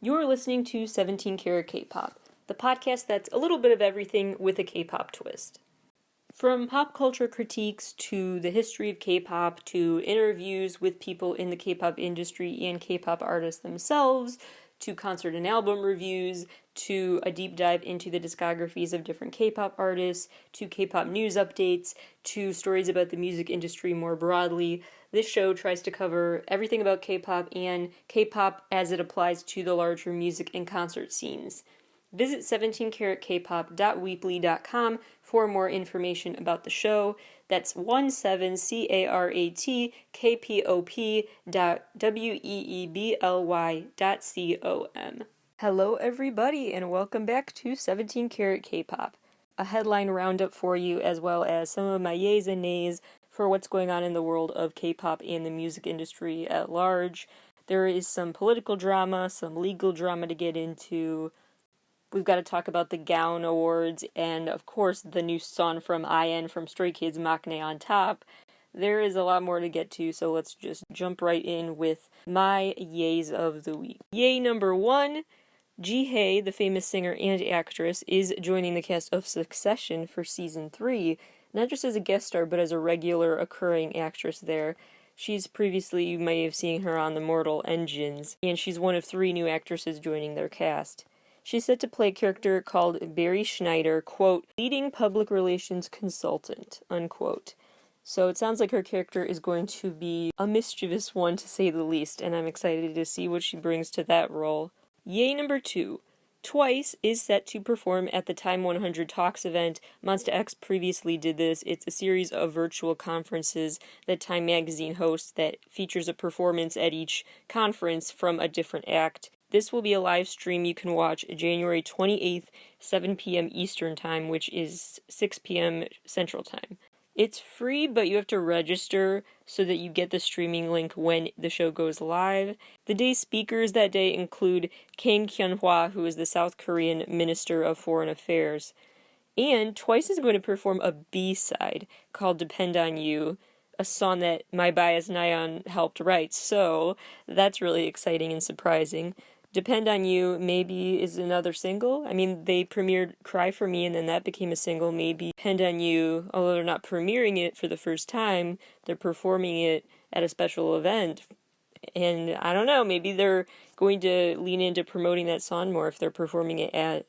You're listening to 17 Carat K-Pop, the podcast that's a little bit of everything with a K-pop twist. From pop culture critiques to the history of K-pop to interviews with people in the K-pop industry and K-pop artists themselves, to concert and album reviews, to a deep dive into the discographies of different K-pop artists, to K-pop news updates, to stories about the music industry more broadly. This show tries to cover everything about K-pop and K-pop as it applies to the larger music and concert scenes. Visit 17caratkpop.weebly.com for more information about the show. That's 17caratkpop.weebly.com. Hello everybody and welcome back to 17 Carat K-Pop, a headline roundup for you as well as some of my yays and nays for what's going on in the world of K-pop and the music industry at large. There is some political drama, some legal drama to get into. We've got to talk about the Gown Awards and, of course, the new song from IN from Stray Kids, Maknae on Top. There is a lot more to get to, so let's just jump right in with my yays of the week. Yay number 1, Ji-hae, the famous singer and actress, is joining the cast of Succession for Season 3, not just as a guest star, but as a regular occurring actress there. She's previously, you may have seen her on The Mortal Engines, and she's one of 3 new actresses joining their cast. She's set to play a character called Barry Schneider, quote, leading public relations consultant, unquote. So it sounds like her character is going to be a mischievous one, to say the least, and I'm excited to see what she brings to that role. Yay number 2. Twice is set to perform at the Time 100 Talks event. Monsta X previously did this. It's a series of virtual conferences that Time magazine hosts that features a performance at each conference from a different act. This will be a live stream you can watch January 28th, 7 p.m. Eastern Time, which is 6 p.m. Central Time. It's free, but you have to register so that you get the streaming link when the show goes live. The day's speakers that day include Kang Kyun-hwa, who is the South Korean Minister of Foreign Affairs. And Twice is going to perform a B-side called Depend on You, a song that my bias Nayeon helped write, so that's really exciting and surprising. Depend on You maybe is another single. I mean, they premiered Cry for Me and then that became a single. Maybe Depend on You, although they're not premiering it for the first time, they're performing it at a special event. And I don't know, maybe they're going to lean into promoting that song more if they're performing it at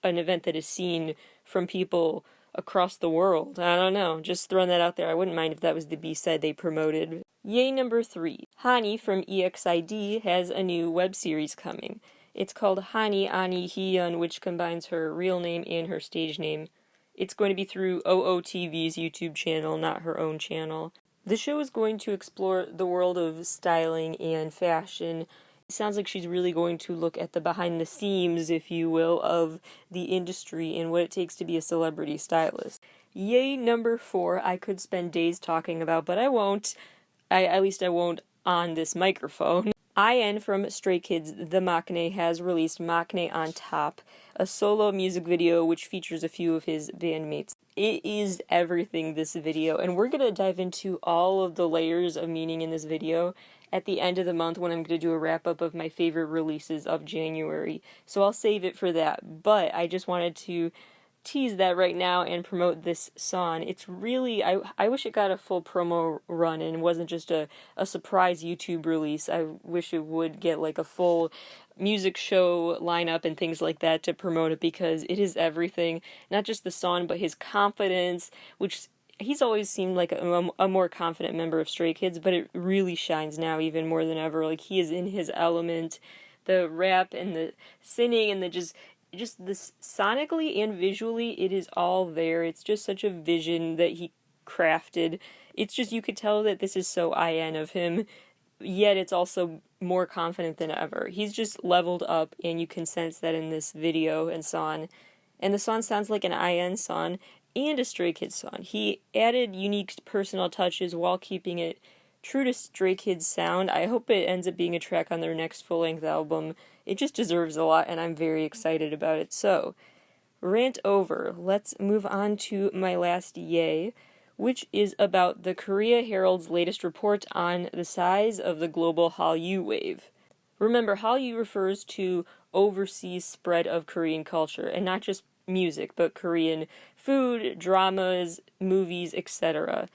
an event that is seen from people across the world. I don't know, just throwing that out there. I wouldn't mind if that was the B-side they promoted. Yay number 3. Hani from EXID has a new web series coming. It's called Hani Ani Hyun, which combines her real name and her stage name. It's going to be through OOTV's YouTube channel, not her own channel. The show is going to explore the world of styling and fashion. It sounds like she's really going to look at the behind the scenes, if you will, of the industry and what it takes to be a celebrity stylist. Yay number 4, I could spend days talking about, but I won't. At least I won't on this microphone. IN from Stray Kids, the Maknae, has released Maknae on Top, a solo music video which features a few of his bandmates. It is everything, this video, and we're going to dive into all of the layers of meaning in this video at the end of the month when I'm going to do a wrap-up of my favorite releases of January. So I'll save it for that, but I just wanted to tease that right now and promote this song. It's really, I wish it got a full promo run and wasn't just a surprise YouTube release. I wish it would get like a full music show lineup and things like that to promote it, because it is everything. Not just the song, but his confidence, which he's always seemed like a more confident member of Stray Kids, but it really shines now even more than ever. Like, he is in his element. The rap and the singing and the just this sonically and visually, it is all there. It's just such a vision that he crafted. It's just, you could tell that this is so IN of him, yet it's also more confident than ever. He's just leveled up, and you can sense that in this video and song. And the song sounds like an IN song and a Stray Kids song. He added unique personal touches while keeping it true to Stray Kids' sound. I hope it ends up being a track on their next full-length album. It just deserves a lot, and I'm very excited about it. So, rant over. Let's move on to my last yay, which is about the Korea Herald's latest report on the size of the global Hallyu wave. Remember, Hallyu refers to overseas spread of Korean culture, and not just music, but Korean food, dramas, movies, etc.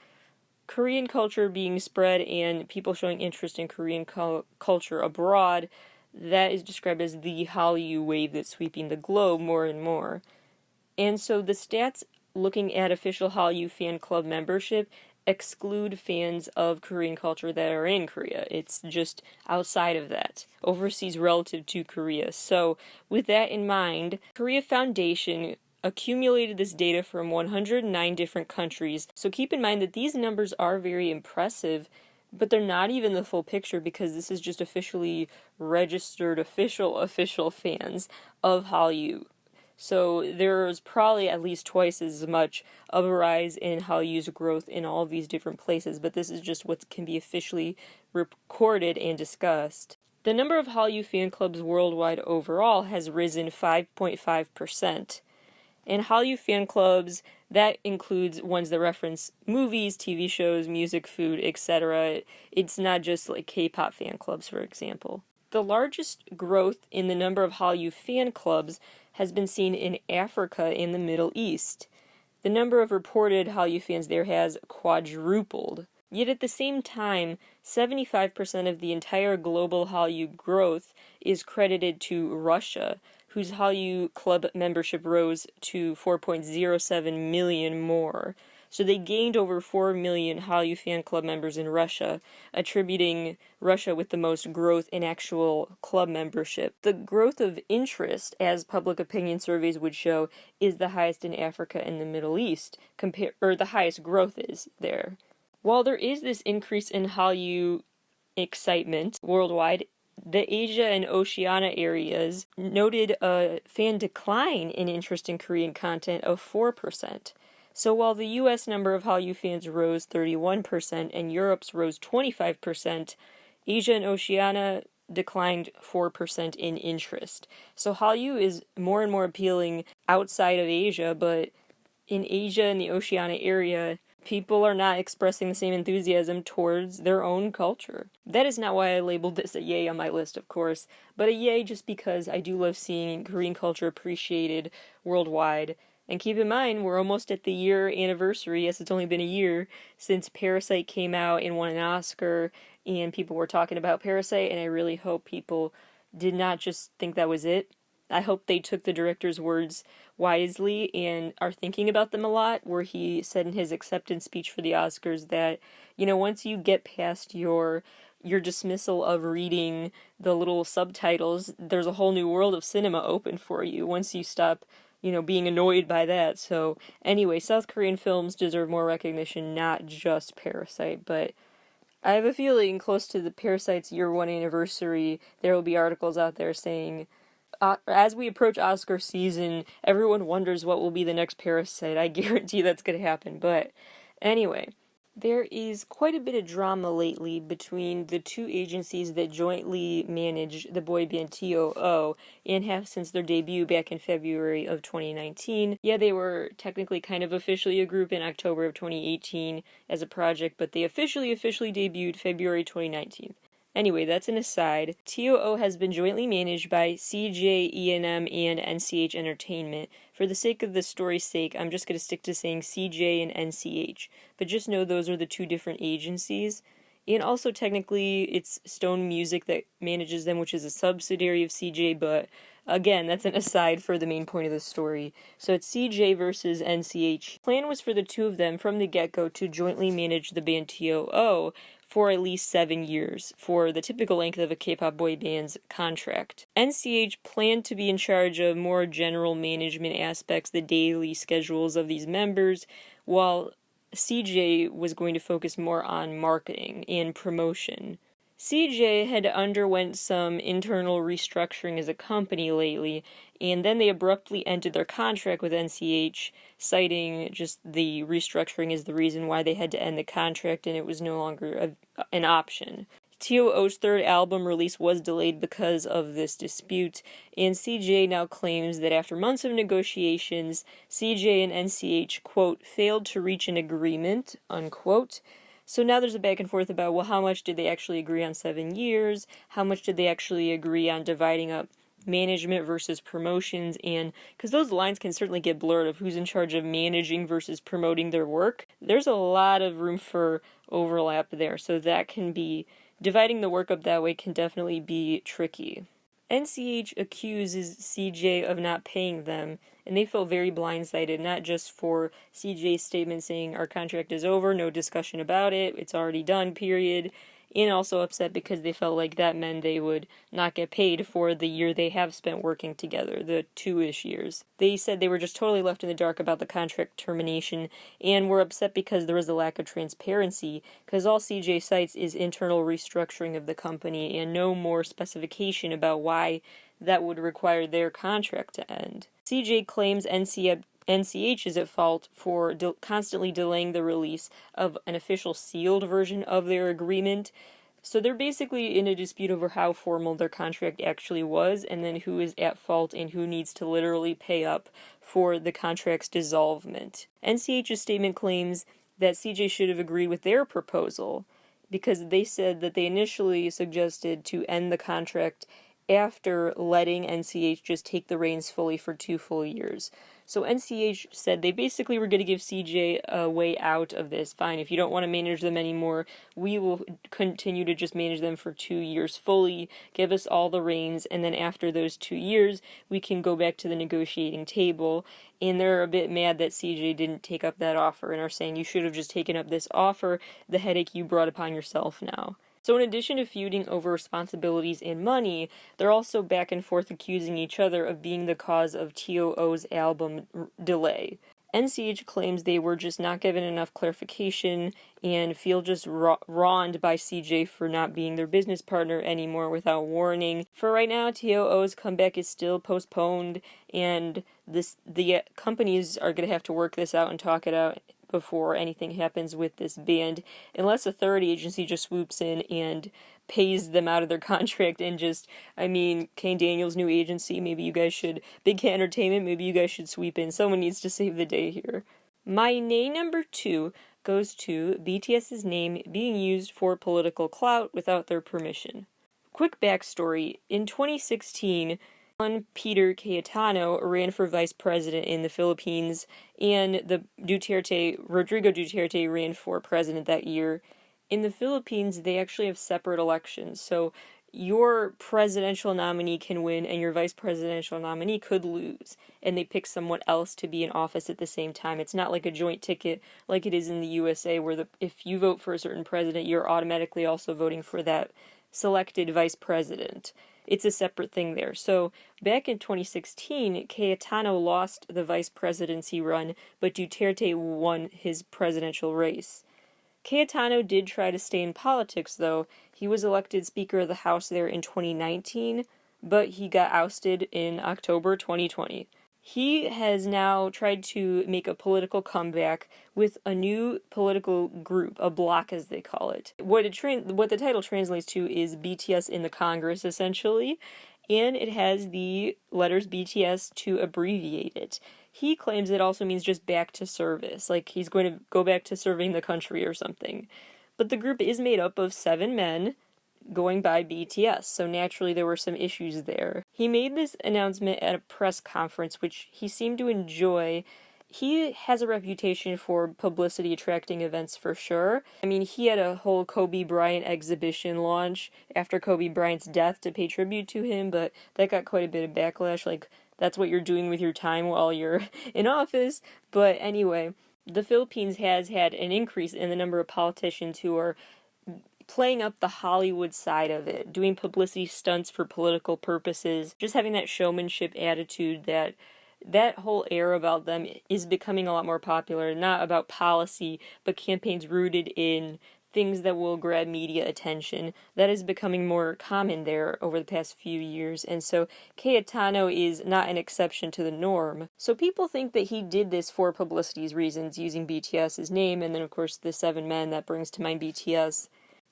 Korean culture being spread and people showing interest in Korean culture abroad, that is described as the Hallyu wave that's sweeping the globe more and more. And so the stats looking at official Hallyu fan club membership exclude fans of Korean culture that are in Korea. It's just outside of that, overseas relative to Korea. So with that in mind, Korea Foundation accumulated this data from 109 different countries. So keep in mind that these numbers are very impressive, but they're not even the full picture because this is just officially registered official fans of Hallyu. So there's probably at least twice as much of a rise in Hallyu's growth in all of these different places, but this is just what can be officially recorded and discussed. The number of Hallyu fan clubs worldwide overall has risen 5.5%. And Hallyu fan clubs, that includes ones that reference movies, TV shows, music, food, etc. It's not just like K-pop fan clubs, for example. The largest growth in the number of Hallyu fan clubs has been seen in Africa and the Middle East. The number of reported Hallyu fans there has quadrupled. Yet at the same time, 75% of the entire global Hallyu growth is credited to Russia, whose Hallyu club membership rose to 4.07 million more. So they gained over 4 million Hallyu fan club members in Russia, attributing Russia with the most growth in actual club membership. The growth of interest, as public opinion surveys would show, is the highest in Africa and the Middle East, the highest growth is there. While there is this increase in Hallyu excitement worldwide, the Asia and Oceania areas noted a fan decline in interest in Korean content of 4%. So while the US number of Hallyu fans rose 31% and Europe's rose 25%, Asia and Oceania declined 4% in interest. So Hallyu is more and more appealing outside of Asia, but in Asia and the Oceania area, people are not expressing the same enthusiasm towards their own culture. That is not why I labeled this a yay on my list, of course, but a yay just because I do love seeing Korean culture appreciated worldwide. And keep in mind, we're almost at the year anniversary. Yes, it's only been a year since Parasite came out and won an Oscar, and people were talking about Parasite, and I really hope people did not just think that was it. I hope they took the director's words wisely and are thinking about them a lot, where he said in his acceptance speech for the Oscars that, once you get past your dismissal of reading the little subtitles, there's a whole new world of cinema open for you once you stop being annoyed by that. So anyway, South Korean films deserve more recognition, not just Parasite, but I have a feeling close to the Parasite's year one anniversary, there will be articles out there saying, as we approach Oscar season, everyone wonders what will be the next Parasite. I guarantee that's going to happen. But anyway, there is quite a bit of drama lately between the two agencies that jointly manage the boy band TOO and have since their debut back in February of 2019. Yeah, they were technically kind of officially a group in October of 2018 as a project, but they officially debuted February 2019. Anyway, that's an aside. TOO has been jointly managed by CJ, E&M, and NCH Entertainment. For the sake of the story's sake, I'm just going to stick to saying CJ and NCH. But just know those are the two different agencies. And also, technically, it's Stone Music that manages them, which is a subsidiary of CJ, but again, that's an aside for the main point of the story. So it's CJ versus NCH. The plan was for the two of them from the get-go to jointly manage the band TOO for at least 7 years, for the typical length of a K-pop boy band's contract. NCH planned to be in charge of more general management aspects, the daily schedules of these members, while CJ was going to focus more on marketing and promotion. CJ had underwent some internal restructuring as a company lately, and then they abruptly ended their contract with NCH, citing just the restructuring as the reason why they had to end the contract and it was no longer an option. TOO's third album release was delayed because of this dispute, and CJ now claims that after months of negotiations, CJ and NCH, quote, failed to reach an agreement, unquote. So now there's a back and forth about, well, how much did they actually agree on 7 years? How much did they actually agree on dividing up management versus promotions? And because those lines can certainly get blurred of who's in charge of managing versus promoting their work, there's a lot of room for overlap there. So that can be, dividing the work up that way can definitely be tricky. NCH accuses CJ of not paying them, and they felt very blindsided, not just for CJ's statement saying our contract is over, no discussion about it, it's already done, period, and also upset because they felt like that meant they would not get paid for the year they have spent working together, the 2-ish years. They said they were just totally left in the dark about the contract termination and were upset because there was a lack of transparency, because all CJ cites is internal restructuring of the company and no more specification about why that would require their contract to end. CJ claims NCH is at fault for constantly delaying the release of an official sealed version of their agreement. So they're basically in a dispute over how formal their contract actually was, and then who is at fault and who needs to literally pay up for the contract's dissolvement. NCH's statement claims that CJ should have agreed with their proposal, because they said that they initially suggested to end the contract after letting NCH just take the reins fully for 2 full years. So NCH said they basically were going to give CJ a way out of this. Fine, if you don't want to manage them anymore, we will continue to just manage them for 2 years fully, give us all the reins, and then after those 2 years, we can go back to the negotiating table. And they're a bit mad that CJ didn't take up that offer and are saying you should have just taken up this offer, the headache you brought upon yourself now. So in addition to feuding over responsibilities and money, they're also back and forth accusing each other of being the cause of TOO's album delay. NCH claims they were just not given enough clarification and feel just wronged by CJ for not being their business partner anymore without warning. For right now, TOO's comeback is still postponed, and the companies are going to have to work this out and talk it out before anything happens with this band, unless a third agency just swoops in and pays them out of their contract and just, Kane Daniels' new agency, maybe you guys should, Big Cat Entertainment, maybe you guys should sweep in. Someone needs to save the day here. My nay number 2 goes to BTS's name being used for political clout without their permission. Quick backstory. In 2016, Peter Cayetano ran for vice president in the Philippines, and Rodrigo Duterte ran for president that year. In the Philippines, they actually have separate elections, so your presidential nominee can win and your vice presidential nominee could lose, and they pick someone else to be in office at the same time. It's not like a joint ticket like it is in the USA, where if you vote for a certain president, you're automatically also voting for that selected vice president. It's a separate thing there. So back in 2016, Cayetano lost the vice presidency run, but Duterte won his presidential race. Cayetano did try to stay in politics, though. He was elected Speaker of the House there in 2019, but he got ousted in October 2020. He has now tried to make a political comeback with a new political group, a bloc as they call it. What the title translates to is BTS in the Congress, essentially, and it has the letters BTS to abbreviate it. He claims it also means just back to service, like he's going to go back to serving the country or something. But the group is made up of 7 men, going by BTS, so naturally there were some issues there. He made this announcement at a press conference, which he seemed to enjoy. He has a reputation for publicity attracting events for sure. He had a whole Kobe Bryant exhibition launch after Kobe Bryant's death to pay tribute to him, but that got quite a bit of backlash, like that's what you're doing with your time while you're in office. But anyway, the Philippines has had an increase in the number of politicians who are playing up the Hollywood side of it, doing publicity stunts for political purposes, just having that showmanship attitude that whole air about them is becoming a lot more popular, not about policy, but campaigns rooted in things that will grab media attention. That is becoming more common there over the past few years, and so Cayetano is not an exception to the norm. So people think that he did this for publicity's reasons, using BTS's name, and then of course the 7 men, that brings to mind BTS,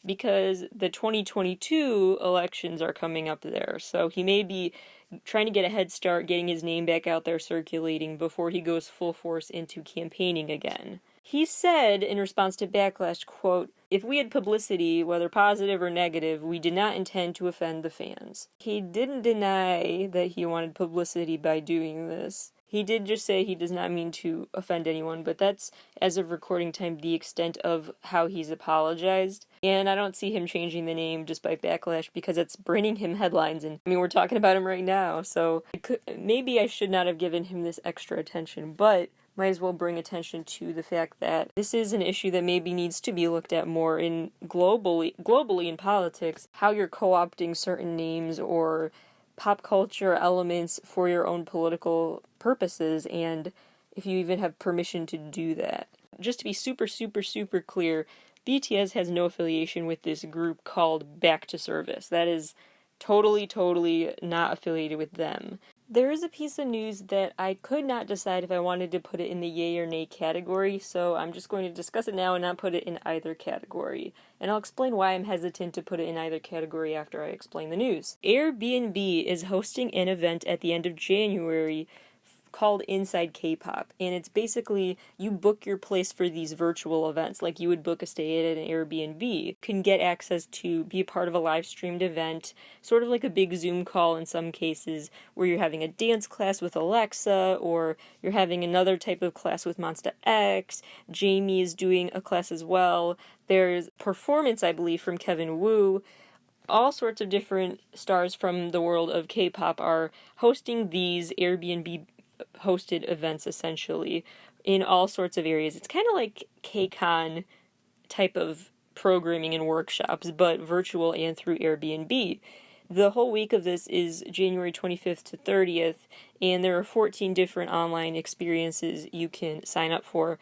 because the 2022 elections are coming up there. So he may be trying to get a head start, getting his name back out there circulating before he goes full force into campaigning again. He said in response to backlash, quote, "If we had publicity, whether positive or negative, we did not intend to offend the fans." He didn't deny that he wanted publicity by doing this. He did just say he does not mean to offend anyone, but that's, as of recording time, the extent of how he's apologized. And I don't see him changing the name despite backlash because it's bringing him headlines, and I mean, we're talking about him right now, so maybe I should not have given him this extra attention, but might as well bring attention to the fact that this is an issue that maybe needs to be looked at more in globally in politics, how you're co-opting certain names or pop culture elements for your own political purposes, and if you even have permission to do that. Just to be super, super, super clear, BTS has no affiliation with this group called Back to Service. That is totally, totally not affiliated with them. There is a piece of news that I could not decide if I wanted to put it in the yay or nay category, so I'm just going to discuss it now and not put it in either category. And I'll explain why I'm hesitant to put it in either category after I explain the news. AirB is hosting an event at the end of January called Inside K-Pop, and it's basically you book your place for these virtual events like you would book a stay at an Airbnb. You can get access to be a part of a live streamed event, sort of like a big Zoom call in some cases, where you're having a dance class with Alexa, or you're having another type of class with Monsta X. Jamie is doing a class as well. There's performance, I believe, from Kevin Wu. All sorts of different stars from the world of K-pop are hosting these Airbnb hosted events essentially in all sorts of areas. It's kind of like KCON type of programming and workshops, but virtual and through Airbnb. The whole week of this is January 25th to 30th, and there are 14 different online experiences you can sign up for.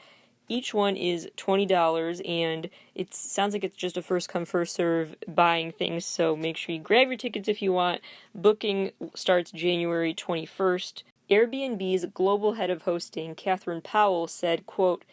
Each one is $20, and it sounds like it's just a first come, first serve buying things, so make sure you grab your tickets if you want. Booking starts January 21st. Airbnb's global head of hosting, Catherine Powell, said, quote,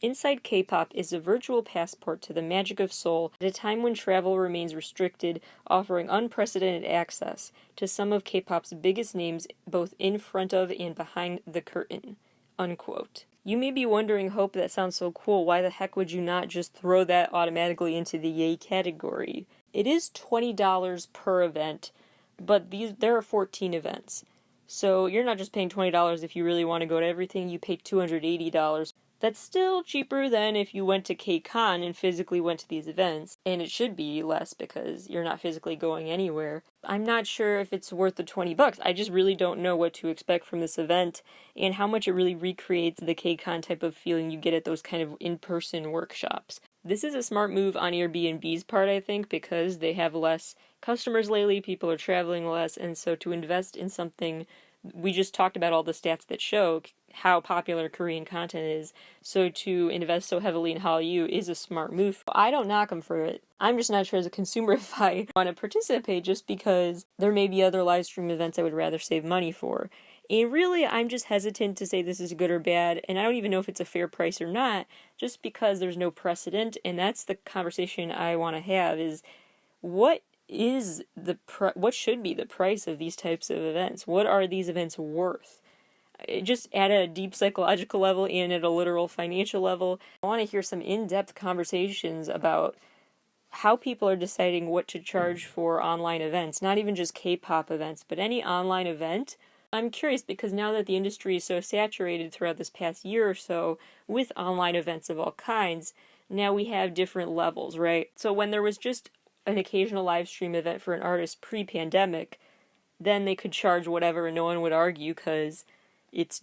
"Inside K-Pop is a virtual passport to the magic of Seoul at a time when travel remains restricted, offering unprecedented access to some of K-Pop's biggest names both in front of and behind the curtain." Unquote. You may be wondering, Hope, that sounds so cool, why the heck would you not just throw that automatically into the yay category? It is $20 per event, but there are 14 events. So you're not just paying $20 if you really want to go to everything, you pay $280. That's still cheaper than if you went to KCON and physically went to these events, and it should be less because you're not physically going anywhere. I'm not sure if it's worth the $20. I just really don't know what to expect from this event and how much it really recreates the KCON type of feeling you get at those kind of in-person workshops. This is a smart move on Airbnb's part, I think, because they have less customers lately, people are traveling less, and so to invest in something, we just talked about all the stats that show how popular Korean content is, so to invest so heavily in Hallyu is a smart move. I don't knock them for it. I'm just not sure as a consumer if I want to participate, just because there may be other live stream events I would rather save money for. And really, I'm just hesitant to say this is good or bad, and I don't even know if it's a fair price or not, just because there's no precedent, and that's the conversation I want to have, is what should be the price of these types of events? What are these events worth? Just at a deep psychological level and at a literal financial level. I want to hear some in-depth conversations about how people are deciding what to charge for online events, not even just K-pop events, but any online event. I'm curious because now that the industry is so saturated throughout this past year or so with online events of all kinds, now we have different levels, right? So when there was just an occasional live stream event for an artist pre-pandemic, then they could charge whatever and no one would argue because it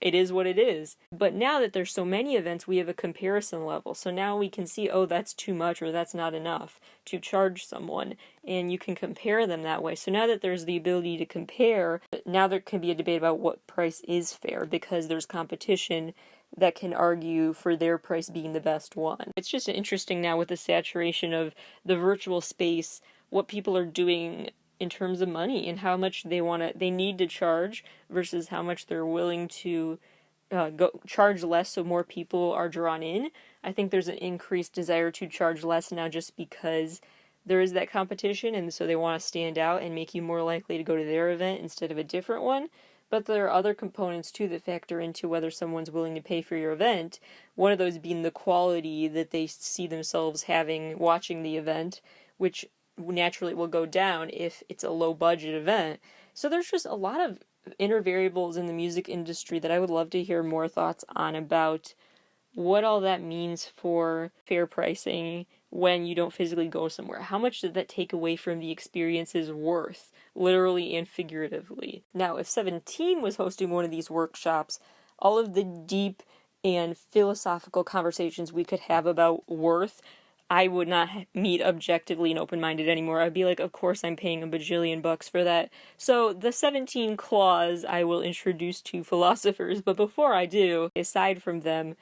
is what it is. But now that there's so many events, we have a comparison level. So now we can see, oh, that's too much or that's not enough to charge someone. And you can compare them that way. So now that there's the ability to compare, now there can be a debate about what price is fair because there's competition that can argue for their price being the best one. It's just interesting now with the saturation of the virtual space, what people are doing in terms of money and how much they need to charge versus how much they're willing to charge less so more people are drawn in. I think there's an increased desire to charge less now just because there is that competition, and so they want to stand out and make you more likely to go to their event instead of a different one. But there are other components too that factor into whether someone's willing to pay for your event. One of those being the quality that they see themselves having watching the event, which naturally will go down if it's a low budget event. So there's just a lot of inner variables in the music industry that I would love to hear more thoughts on about what all that means for fair pricing when you don't physically go somewhere. How much did that take away from the experience's worth, literally and figuratively? Now, if 17 was hosting one of these workshops, all of the deep and philosophical conversations we could have about worth, I would not meet objectively and open-minded anymore. I'd be like, of course I'm paying $1 bajillion for that. So the 17 clause I will introduce to philosophers, but before I do, aside from them,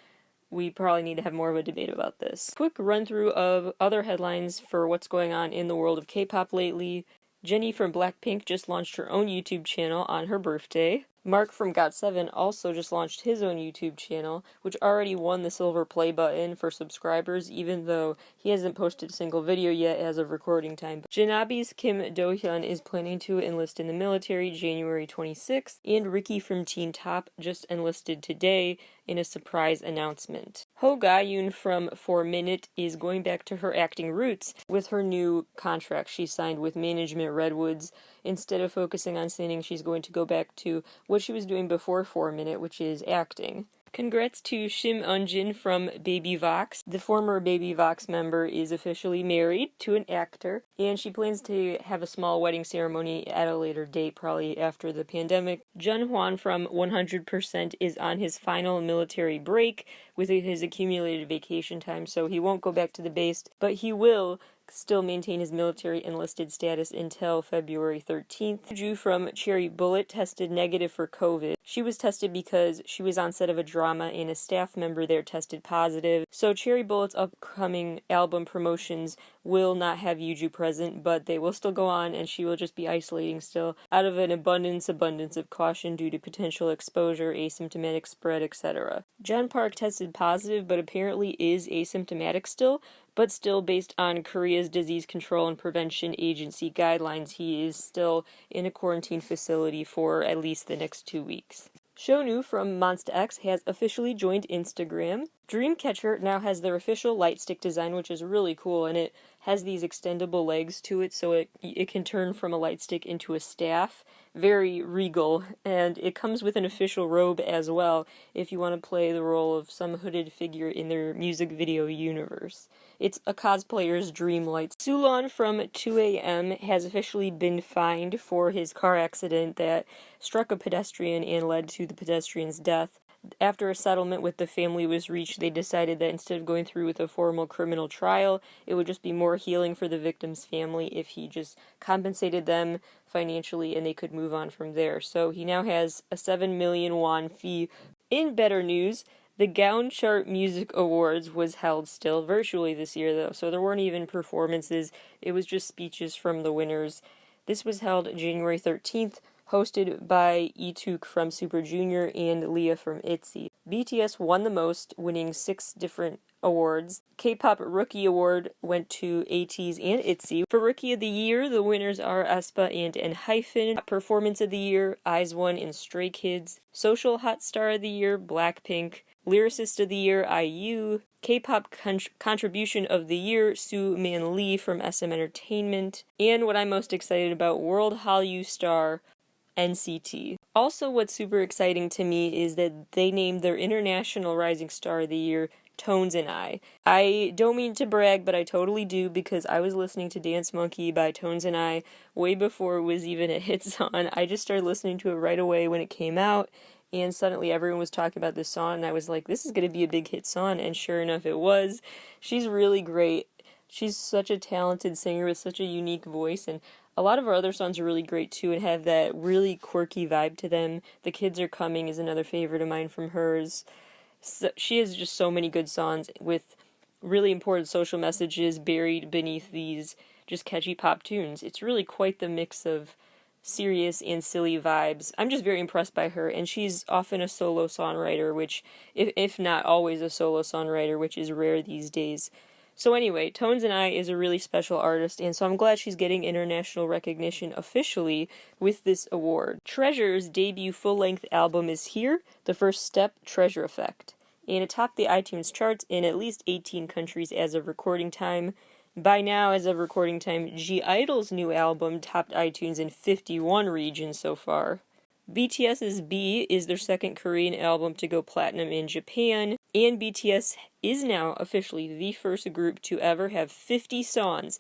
we probably need to have more of a debate about this. Quick run-through of other headlines for what's going on in the world of K-pop lately. Jennie from Blackpink just launched her own YouTube channel on her birthday. Mark from GOT7 also just launched his own YouTube channel, which already won the silver play button for subscribers, even though he hasn't posted a single video yet as of recording time. Janabi's Kim Do-hyun is planning to enlist in the military January 26th, and Ricky from Teen Top just enlisted today in a surprise announcement. Ho Ga-yoon from 4 Minute is going back to her acting roots with her new contract she signed with Management Redwoods. Instead of focusing on singing, she's going to go back to what she was doing before 4 Minute, which is acting. Congrats to Shim Eunjin from Baby Vox. The former Baby Vox member is officially married to an actor, and she plans to have a small wedding ceremony at a later date, probably after the pandemic. Jun Hwan from 100% is on his final military break with his accumulated vacation time, so he won't go back to the base, but he will still maintain his military enlisted status until February 13th. Ju from Cherry Bullet tested negative for COVID. She was tested because she was on set of a drama and a staff member there tested positive. So Cherry Bullet's upcoming album promotions will not have Yuju present, but they will still go on and she will just be isolating still out of an abundance of caution due to potential exposure, asymptomatic spread, etc. John Park tested positive but apparently is asymptomatic still, but still based on Korea's Disease Control and Prevention Agency guidelines, he is still in a quarantine facility for at least the next 2 weeks. Shonu from Monsta X has officially joined Instagram. Dreamcatcher now has their official light stick design, which is really cool, and it has these extendable legs to it, so it can turn from a light stick into a staff. Very regal, and it comes with an official robe as well, if you want to play the role of some hooded figure in their music video universe. It's a cosplayer's dream light. Sulon from 2AM has officially been fined for his car accident that struck a pedestrian and led to the pedestrian's death. After a settlement with the family was reached, they decided that instead of going through with a formal criminal trial, it would just be more healing for the victim's family if he just compensated them financially and they could move on from there. So he now has a 7 million won fee. In better news, the Gaon Chart Music Awards was held still virtually this year, though, so there weren't even performances. It was just speeches from the winners. This was held January 13th, hosted by Ituk from Super Junior and Leah from ITZY. BTS won the most, winning 6 different awards. K-Pop Rookie Award went to ATEEZ and ITZY. For Rookie of the Year, the winners are aespa and ENHYPEN. Performance of the Year, IZ*ONE and Stray Kids. Social Hot Star of the Year, Blackpink. Lyricist of the Year, IU. K-Pop Contribution of the Year, Soo Man Lee from SM Entertainment. And what I'm most excited about, World Hallyu Star, NCT. Also, what's super exciting to me is that they named their International Rising Star of the Year Tones and I. I don't mean to brag, but I totally do, because I was listening to Dance Monkey by Tones and I way before it was even a hit song. I just started listening to it right away when it came out, and suddenly everyone was talking about this song, and I was like, this is going to be a big hit song, and sure enough it was. She's really great. She's such a talented singer with such a unique voice, and a lot of her other songs are really great too and have that really quirky vibe to them. The Kids Are Coming is another favorite of mine from hers. So, she has just so many good songs with really important social messages buried beneath these just catchy pop tunes. It's really quite the mix of serious and silly vibes. I'm just very impressed by her, and she's often a solo songwriter, which, if not always a solo songwriter, which is rare these days. So anyway, Tones and I is a really special artist, and so I'm glad she's getting international recognition officially with this award. Treasure's debut full-length album is here, The First Step, Treasure Effect. And it topped the iTunes charts in at least 18 countries as of recording time. By now, as of recording time, G-Idol's new album topped iTunes in 51 regions so far. BTS's B is their second Korean album to go platinum in Japan, and BTS is now officially the first group to ever have 50 songs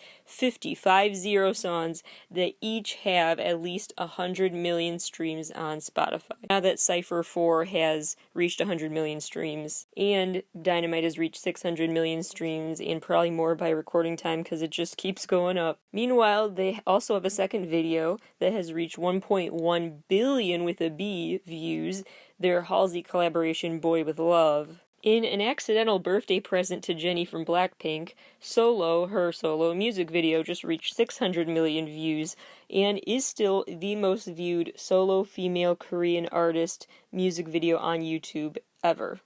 that each have at least 100 million streams on Spotify. Now that Cypher 4 has reached 100 million streams, and Dynamite has reached 600 million streams, and probably more by recording time because it just keeps going up. Meanwhile, they also have a second video that has reached 1.1 billion with a B views, their Halsey collaboration Boy With Love. In an accidental birthday present to Jennie from Blackpink, her solo music video just reached 600 million views and is still the most viewed solo female Korean artist music video on YouTube ever.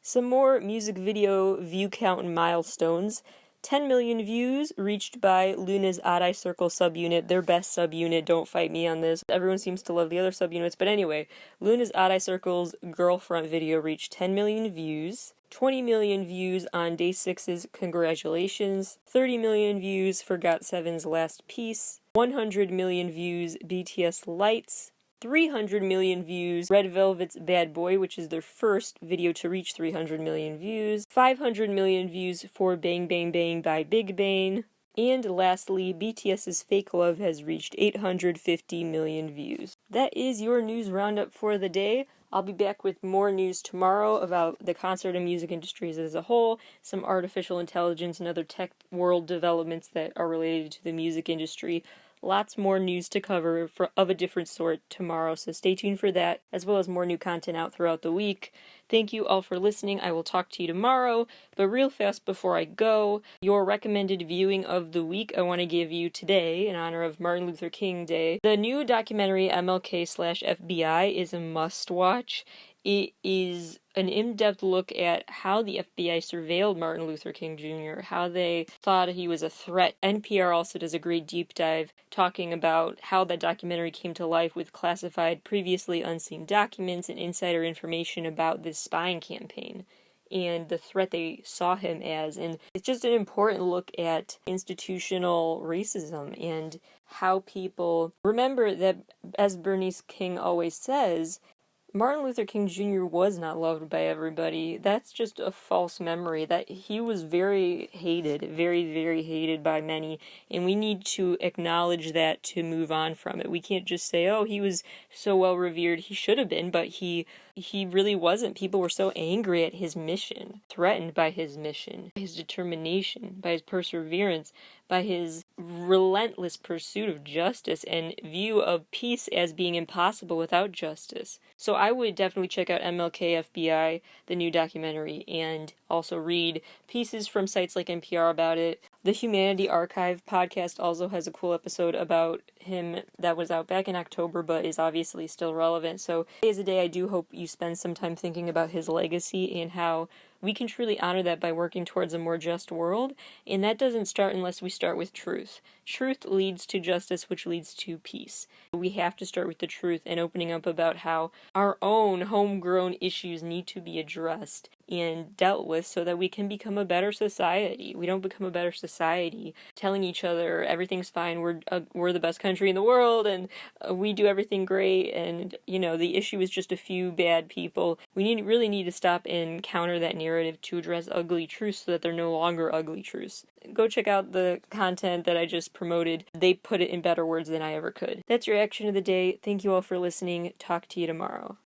Some more music video view count milestones. 10 million views reached by Luna's Odd Eye Circle subunit, their best subunit. Don't fight me on this. Everyone seems to love the other subunits, but anyway, Luna's Odd Eye Circle's Girlfront video reached 10 million views. 20 million views on Day 6's Congratulations. 30 million views for GOT7's Last Piece. 100 million views BTS Lights. 300 million views Red Velvet's Bad Boy, which is their first video to reach 300 million views. 500 million views for Bang Bang Bang by Big Bang. And lastly, BTS's Fake Love has reached 850 million views. That is your news roundup for the day. I'll be back with more news tomorrow about the concert and music industries as a whole, some artificial intelligence and other tech world developments that are related to the music industry. Lots more news to cover of a different sort tomorrow, so stay tuned for that, as well as more new content out throughout the week. Thank you all for listening. I will talk to you tomorrow, but real fast before I go, your recommended viewing of the week I want to give you today in honor of Martin Luther King Day. The new documentary MLK/FBI is a must-watch. It is an in-depth look at how the FBI surveilled Martin Luther King Jr., how they thought he was a threat. NPR also does a great deep dive talking about how that documentary came to life with classified, previously unseen documents and insider information about this spying campaign and the threat they saw him as. And it's just an important look at institutional racism and how people remember that, as Bernice King always says, Martin Luther King Jr. was not loved by everybody. That's just a false memory. That he was very hated, very, very hated by many, and we need to acknowledge that to move on from it. We can't just say, oh, he was so well revered. He should have been, but he really wasn't. People were so angry at his mission, threatened by his mission, his determination, by his perseverance, by his relentless pursuit of justice and view of peace as being impossible without justice. So I would definitely check out MLK FBI, the new documentary, and also read pieces from sites like NPR about it. The Humanity Archive podcast also has a cool episode about him that was out back in October but is obviously still relevant. So today is a day I do hope you spend some time thinking about his legacy and how we can truly honor that by working towards a more just world, and that doesn't start unless we start with truth. Truth leads to justice, which leads to peace. We have to start with the truth and opening up about how our own homegrown issues need to be addressed and dealt with so that we can become a better society. We don't become a better society telling each other everything's fine, we're the best country in the world, and we do everything great, and the issue is just a few bad people. We really need to stop and counter that narrative to address ugly truths so that they're no longer ugly truths. Go check out the content that I just promoted. They put it in better words than I ever could. That's your action of the day. Thank you all for listening. Talk to you tomorrow.